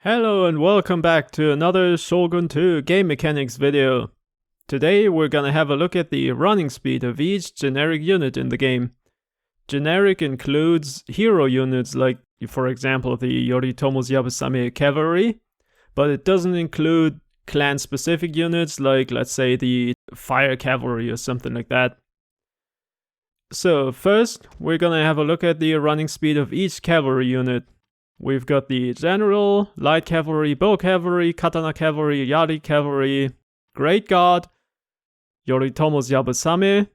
Hello and welcome back to another Shogun 2 game mechanics video. Today we're gonna have a look at the running speed of each generic unit in the game. Generic includes hero units like, for example, the Yoritomo's Yabusame Cavalry, but it doesn't include clan-specific units like, let's say, the Fire Cavalry or something like that. So first, we're gonna have a look at the running speed of each cavalry unit. We've got the General, Light Cavalry, Bow Cavalry, Katana Cavalry, Yari Cavalry, Great Guard, Yoritomo's Yabusame,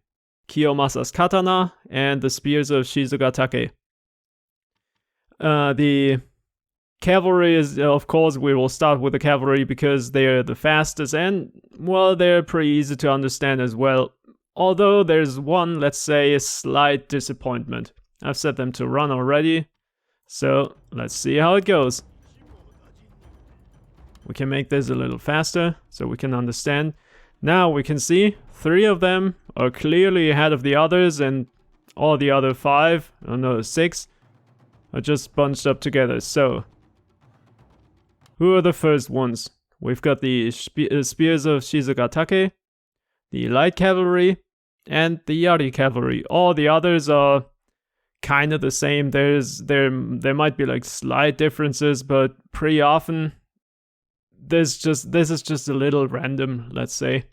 Kiyomasa's Katana, and the Spears of Shizugatake. The Cavalry is, of course, we will start with the Cavalry because they're the fastest and, well, they're pretty easy to understand as well. Although there's one, let's say, a slight disappointment. I've set them to run already. So, let's see how it goes. We can make this a little faster, so we can understand. Now we can see 3 of them are clearly ahead of the others, and all the other 5, or no, 6, are just bunched up together. So, who are the first ones? We've got the Spears of Shizugatake, the Light Cavalry, and the Yari Cavalry. All the others are kind of the same. There might be like slight differences, but pretty often this is just a little random, let's say.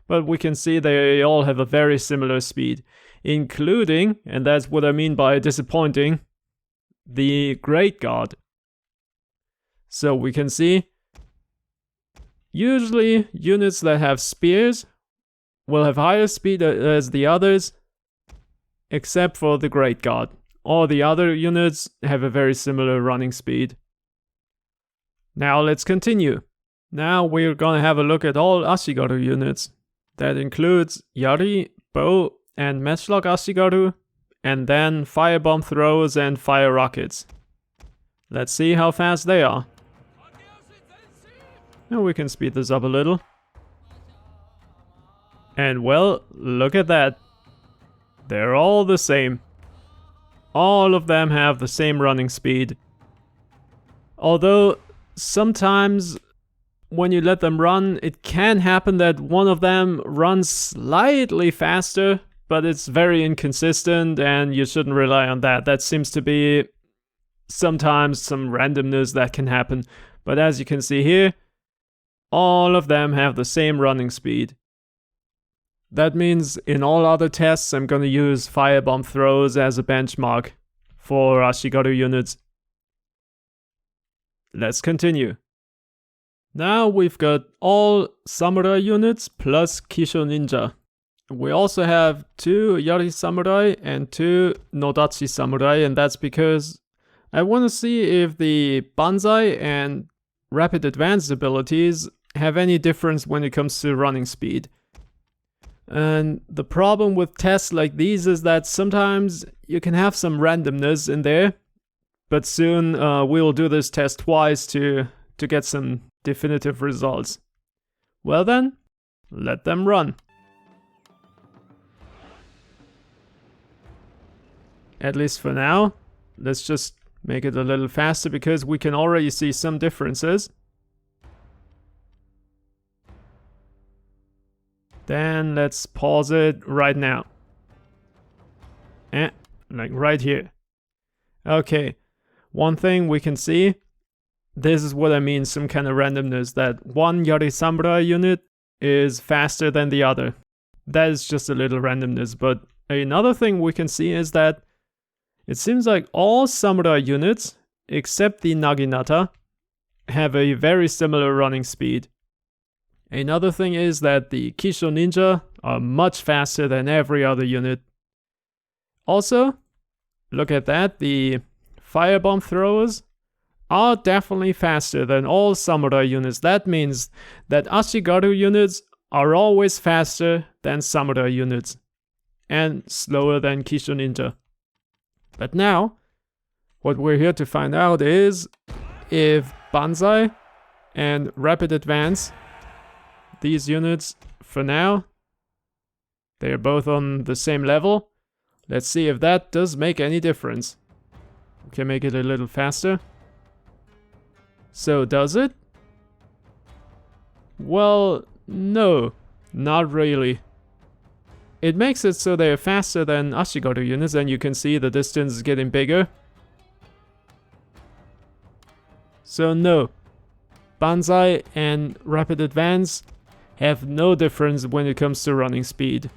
But we can see they all have a very similar speed, including, and that's what I mean by disappointing, the Great Guard. So we can see usually units that have spears will have higher speed as the others, except for the Great Guard. All the other units have a very similar running speed. Now let's continue. Now we're gonna have a look at all Ashigaru units. That includes Yari, Bow, and Matchlock Ashigaru, and then Firebomb Throws and Fire Rockets. Let's see how fast they are. Now we can speed this up a little. And well, look at that. They're all the same. All of them have the same running speed. Although, sometimes when you let them run, it can happen that one of them runs slightly faster, but it's very inconsistent and you shouldn't rely on that. That seems to be sometimes some randomness that can happen. But as you can see here, all of them have the same running speed. That means in all other tests I'm gonna use Firebomb Throws as a benchmark for Ashigaru units. Let's continue. Now we've got all Samurai units plus Kisho Ninja. We also have 2 Yari Samurai and 2 Nodachi Samurai, and that's because I want to see if the Banzai and Rapid Advance abilities have any difference when it comes to running speed. And the problem with tests like these is that sometimes you can have some randomness in there, but soon we'll do this test twice to get some definitive results. Well then, let them run. At least for now. Let's just make it a little faster because we can already see some differences. Then let's pause it right now. Like right here. Okay, one thing we can see, this is what I mean, some kind of randomness, that one Yari Samurai unit is faster than the other. That is just a little randomness, but another thing we can see is that it seems like all Samurai units, except the Naginata, have a very similar running speed. Another thing is that the Kisho Ninja are much faster than every other unit. Also, look at that, the Firebomb Throwers are definitely faster than all Samurai units. That means that Ashigaru units are always faster than Samurai units, and slower than Kisho Ninja. But now, what we're here to find out is if Banzai and Rapid Advance, these units, for now, they're both on the same level. Let's see if that does make any difference. We can make it a little faster. So does it? Well, no, not really. It makes it so they're faster than Ashigaru units, and you can see the distance is getting bigger. So no, Banzai and Rapid Advance have no difference when it comes to running speed.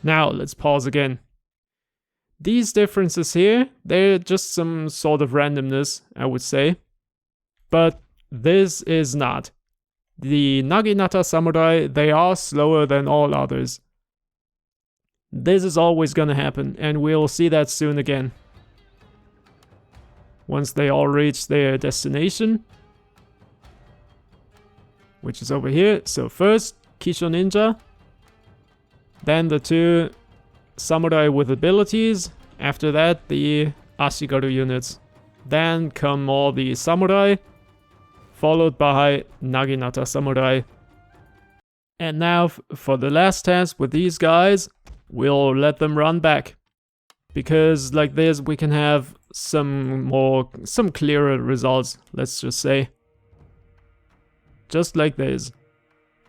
Now let's pause again. These differences here, they're just some sort of randomness, I would say. But this is not. The Naginata Samurai, they are slower than all others. This is always gonna happen, and we'll see that soon again. Once they all reach their destination, which is over here. So first, Kisho Ninja, then the 2 Samurai with abilities, after that the Ashigaru units. Then come all the Samurai, followed by Naginata Samurai. And now for the last test with these guys, we'll let them run back. Because like this we can have some clearer results, let's just say. Just like this.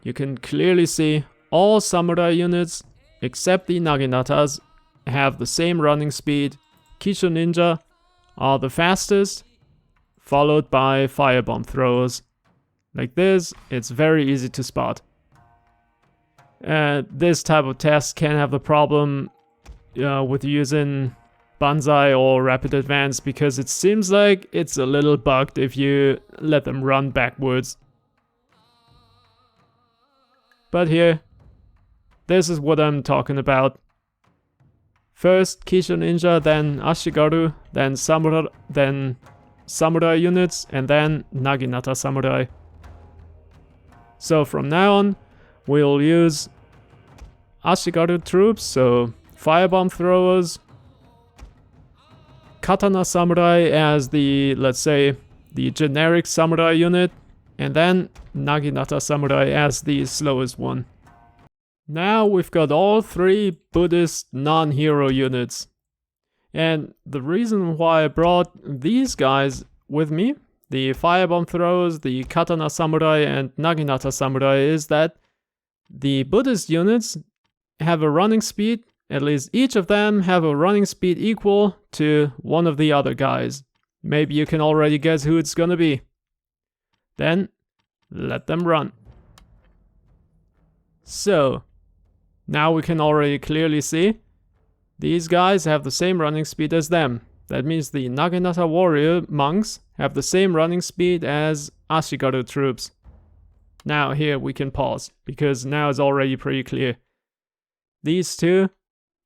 You can clearly see all Samurai units, except the Naginatas, have the same running speed. Kisho Ninja are the fastest, followed by firebomb throwers. Like this, it's very easy to spot. This type of test can have the problem with using Banzai or Rapid Advance, because it seems like it's a little bugged if you let them run backwards. But here, this is what I'm talking about. First Kisho Ninja, then Ashigaru, then Samurai units, and then Naginata Samurai. So from now on, we'll use Ashigaru troops, so firebomb throwers, Katana Samurai as the, let's say, the generic Samurai unit, and then Naginata Samurai as the slowest one. Now we've got all 3 Buddhist non-hero units. And the reason why I brought these guys with me, the firebomb throwers, the Katana Samurai and Naginata Samurai, is that the Buddhist units have a running speed, at least each of them have a running speed equal to one of the other guys. Maybe you can already guess who it's gonna be. Then, let them run. So, now we can already clearly see these guys have the same running speed as them. That means the Naginata warrior monks have the same running speed as Ashigaru troops. Now here we can pause, because now it's already pretty clear. These 2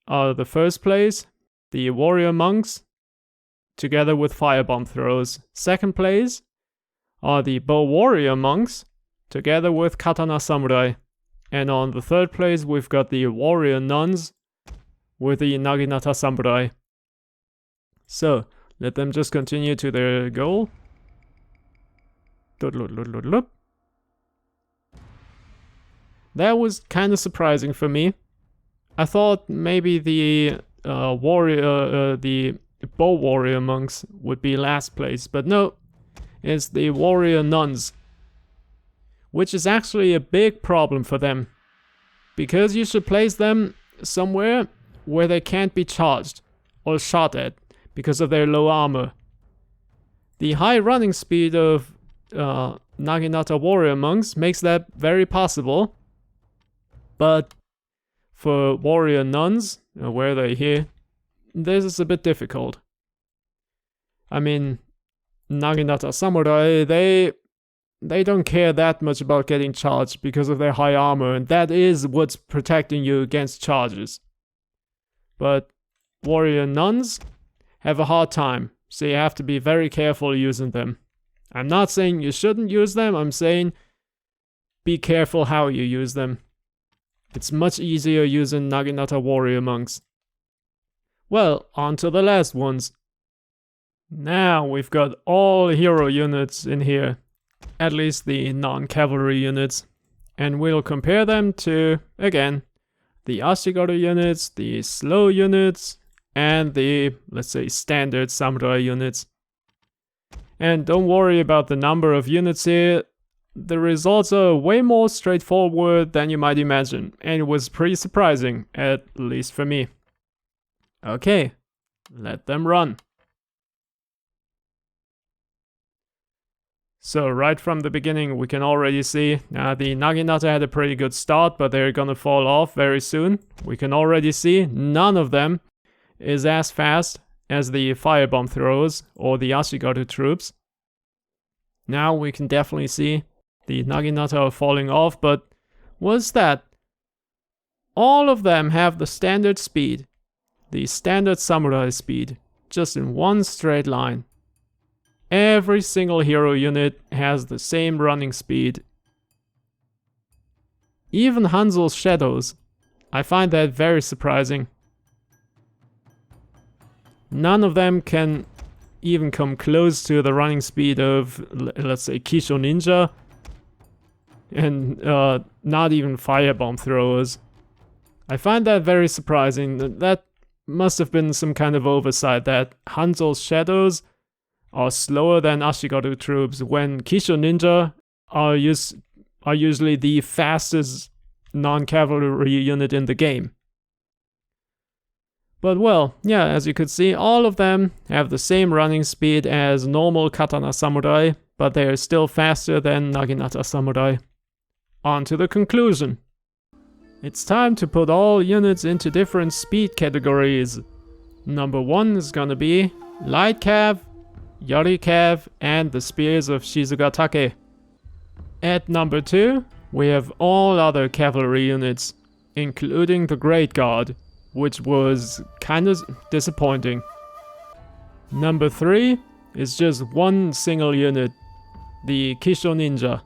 are the first place, the warrior monks, together with firebomb throws. Second place are the bow warrior monks, together with Katana Samurai. And on the third place we've got the warrior nuns with the Naginata Samurai. So, let them just continue to their goal. That was kind of surprising for me. I thought maybe the bow warrior monks would be last place, but no, it's the warrior nuns. Which is actually a big problem for them, because you should place them somewhere where they can't be charged or shot at because of their low armor. The high running speed of Naginata warrior monks makes that very possible, but for warrior nuns, where they're here, this is a bit difficult. I mean, Naginata Samurai, they don't care that much about getting charged because of their high armor, and that is what's protecting you against charges. But warrior nuns have a hard time, so you have to be very careful using them. I'm not saying you shouldn't use them, I'm saying be careful how you use them. It's much easier using Naginata warrior monks. Well, on to the last ones. Now we've got all hero units in here. At least the non-cavalry units. And we'll compare them to, again, the Ashigaru units, the slow units, and the, let's say, standard samurai units. And don't worry about the number of units here. The results are way more straightforward than you might imagine, and it was pretty surprising, at least for me. Okay, let them run. So right from the beginning we can already see the Naginata had a pretty good start, but they're gonna fall off very soon. We can already see none of them is as fast as the firebomb throwers or the Ashigaru troops. Now we can definitely see the Naginata are falling off, but what's that? All of them have the standard speed, the standard samurai speed, just in one straight line. Every single hero unit has the same running speed. Even Hanzo's shadows. I find that very surprising. None of them can even come close to the running speed of, let's say, Kisho Ninja. And not even firebomb throwers. I find that very surprising. That must have been some kind of oversight, that Hanzo's shadows are slower than Ashigaru troops when Kisho Ninja are usually the fastest non-cavalry unit in the game. But well, yeah, as you could see, all of them have the same running speed as normal Katana samurai, but they are still faster than Naginata samurai. On to the conclusion. It's time to put all units into different speed categories. Number 1 is gonna be Light Cav, Yari Cav, and the Spears of Shizugatake. At number 2, we have all other cavalry units, including the Great Guard, which was kinda disappointing. Number 3 is just one single unit, the Kisho Ninja.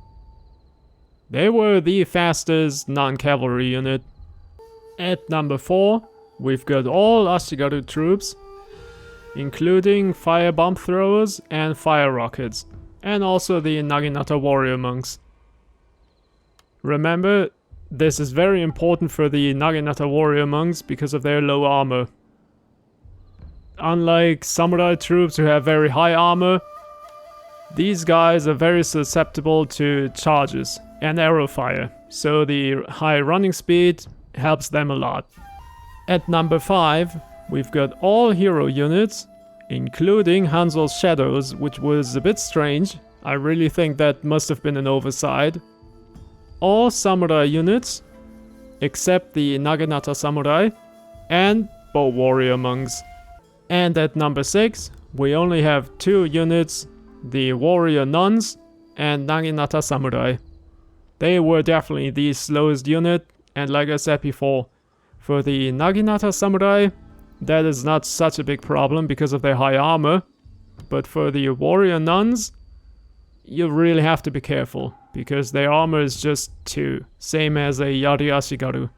They were the fastest non-cavalry unit. At number 4, we've got all Ashigaru troops, including firebomb throwers and fire rockets, and also the Naginata warrior monks. Remember, this is very important for the Naginata warrior monks because of their low armor. Unlike samurai troops who have very high armor, these guys are very susceptible to charges and arrow fire, so the high running speed helps them a lot. At number 5, we've got all hero units, including Hanzo's shadows, which was a bit strange. I really think that must have been an oversight. All samurai units, except the Naginata samurai, and bow warrior monks. And at number 6, we only have 2 units, the warrior nuns and Naginata samurai. They were definitely the slowest unit, and like I said before, for the Naginata samurai, that is not such a big problem because of their high armor, but for the warrior nuns, you really have to be careful, because their armor is just 2, same as a Yari Ashigaru.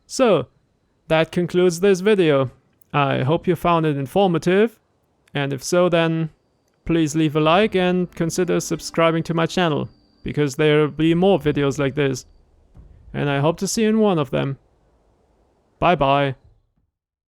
So, that concludes this video. I hope you found it informative, and if so, then please leave a like and consider subscribing to my channel, because there will be more videos like this, and I hope to see you in one of them. Bye bye.